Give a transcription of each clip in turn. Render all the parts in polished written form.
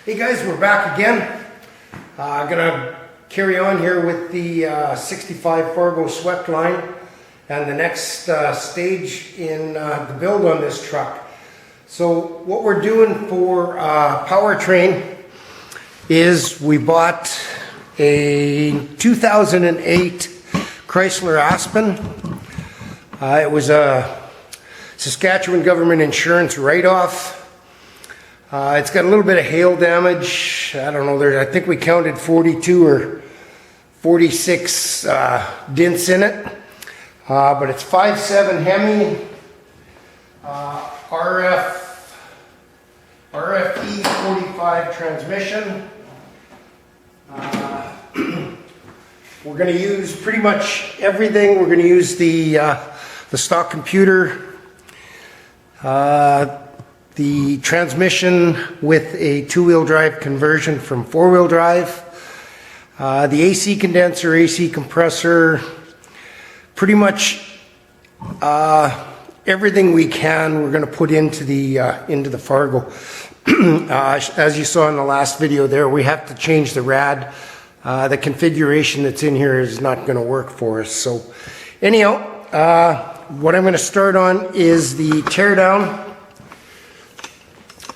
Hey guys, we're back again. Gonna carry on here with the 65 Fargo Sweptline and the next stage in the build on this truck. So what we're doing for powertrain is we bought a 2008 Chrysler Aspen. It was a Saskatchewan government insurance write-off. It's got a little bit of hail damage. I don't know, I think we counted 42 or 46 dents in it. But it's 5.7 Hemi, RFE 45 transmission. We're going to use pretty much everything. We're going to use the stock computer, the transmission with a two-wheel drive conversion from four-wheel drive, the AC condenser, AC compressor, pretty much everything we can we're going to put into the Fargo. As you saw in the last video there, we have to change the rad. The configuration that's in here is not going to work for us. So anyhow, what I'm going to start on is the teardown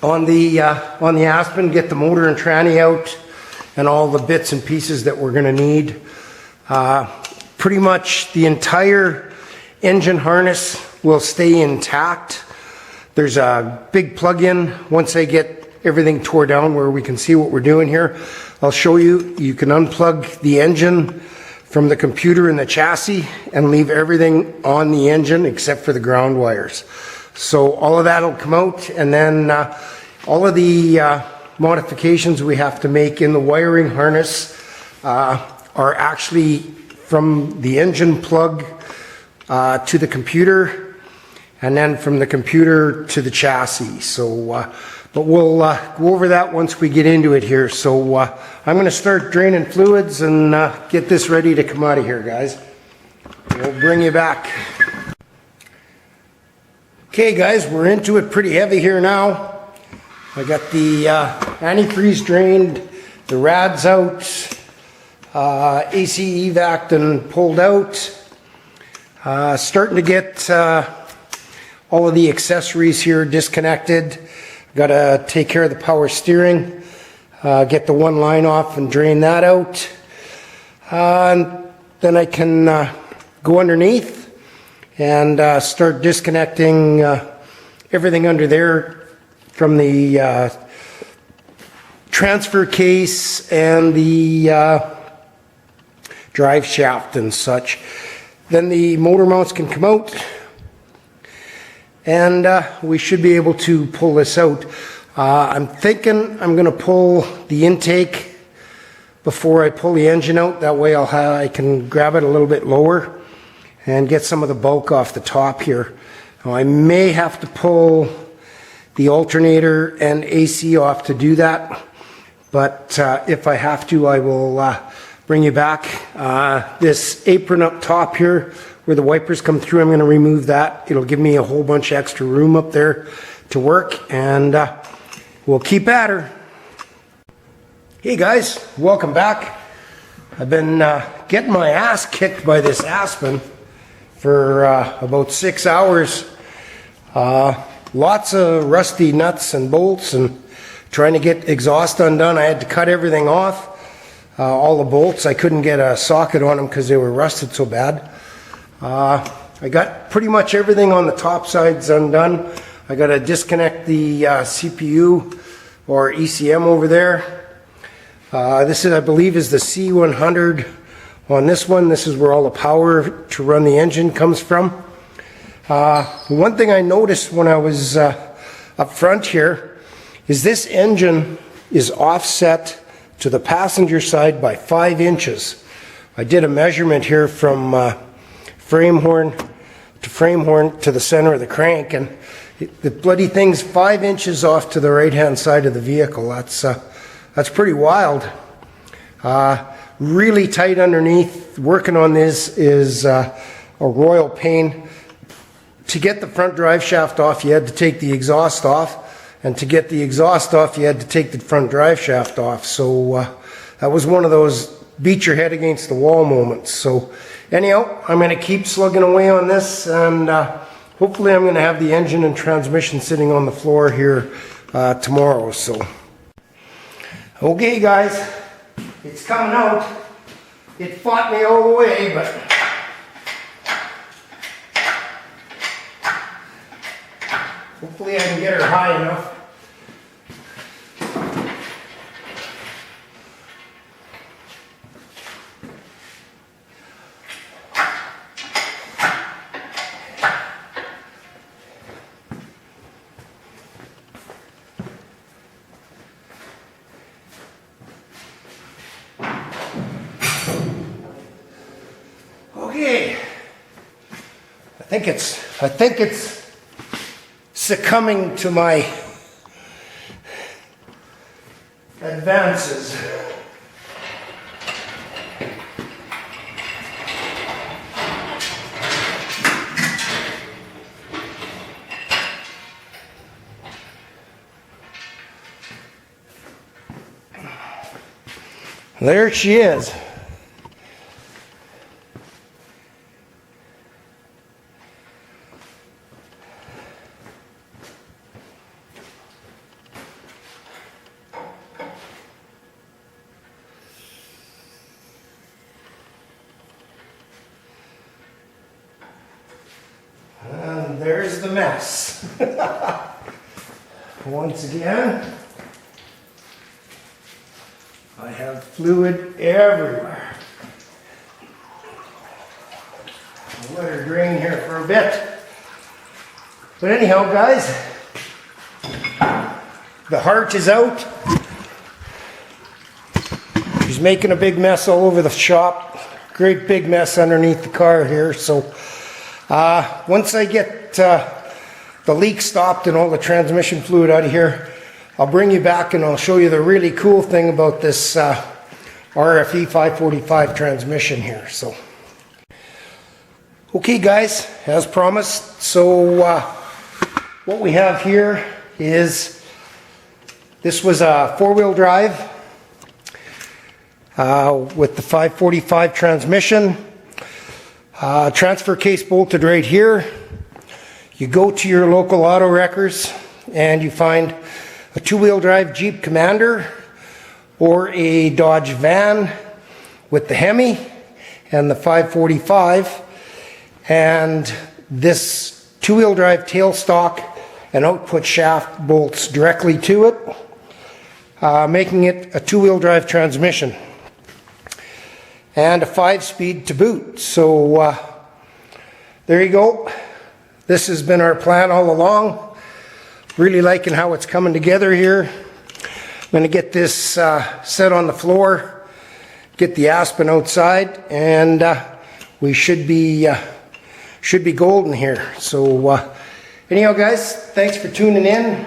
on the Aspen, get the motor and tranny out and all the bits and pieces that we're going to need. Pretty much the entire engine harness will stay intact. There's a big plug-in once I get everything tore down where we can see what we're doing here. I'll show you. You can unplug the engine from the computer and the chassis and leave everything on the engine except for the ground wires. So all of that will come out, and then all of the modifications we have to make in the wiring harness are actually from the engine plug to the computer, and then from the computer to the chassis. So, but we'll go over that once we get into it here. So I'm going to start draining fluids and get this ready to come out of here, guys. We'll bring you back. Okay guys, we're into it pretty heavy here now. I got the antifreeze drained, the rad's out, AC evac'd and pulled out. Starting to get all of the accessories here disconnected. Got to take care of the power steering, get the one line off and drain that out. Then I can go underneath and start disconnecting everything under there from the transfer case and the drive shaft and such. Then the motor mounts can come out, and we should be able to pull this out. I'm thinking I'm going to pull the intake before I pull the engine out. That way I can grab it a little bit lower and get some of the bulk off the top here. Now, I may have to pull the alternator and AC off to do that, but if I have to, I will bring you back. This apron up top here where the wipers come through, I'm going to remove that. It'll give me a whole bunch of extra room up there to work, and we'll keep at her. Hey guys, welcome back. I've been getting my ass kicked by this Aspen for about 6 hours. Lots of rusty nuts and bolts and trying to get exhaust undone. I had to cut everything off. All the bolts, I couldn't get a socket on them because they were rusted so bad. I got pretty much everything on the top sides undone. I got to disconnect the CPU or ECM over there. This is, I believe, is the C100 on this one. This is where all the power to run the engine comes from. One thing I noticed when I was up front here is this engine is offset to the passenger side by 5 inches. I did a measurement here from frame horn to the center of the crank, and the bloody thing's 5 inches off to the right hand side of the vehicle. That's pretty wild. Really tight underneath. Working on this is a royal pain. To get the front drive shaft off, you had to take the exhaust off And to get the exhaust off, you had to take the front drive shaft off. So that was one of those beat your head against the wall moments. So anyhow, I'm going to keep slugging away on this, and hopefully I'm going to have the engine and transmission sitting on the floor here tomorrow. So, okay guys, it's coming out. It fought me all the way, but hopefully I can get her high enough. Okay, I think it's succumbing to my advances. There she is. And there's the mess. Once again, I have fluid everywhere. I'll let her drain here for a bit. But anyhow, guys, the heart is out. She's making a big mess all over the shop. Great big mess underneath the car here. So once I get the leak stopped and all the transmission fluid out of here, I'll bring you back and I'll show you the really cool thing about this RFE 545 transmission here. So, okay guys, as promised, so what we have here is, this was a four-wheel drive with the 545 transmission. Transfer case bolted right here. You go to your local auto wreckers and you find a two-wheel drive Jeep Commander or a Dodge van with the Hemi and the 545, and this two-wheel drive tailstock and output shaft bolts directly to it, making it a two-wheel drive transmission and a 5-speed to boot. So there you go. This has been our plan all along. Really liking how it's coming together here. I'm going to get this set on the floor, get the aspen outside, and we should be golden here. So anyhow guys, thanks for tuning in.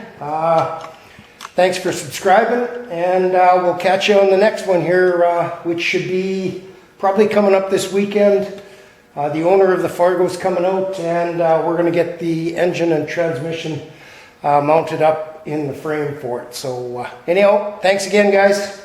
Thanks for subscribing, and we'll catch you on the next one here, which should be probably coming up this weekend. The owner of the Fargo's coming out, and we're going to get the engine and transmission mounted up in the frame for it. So anyhow, thanks again guys.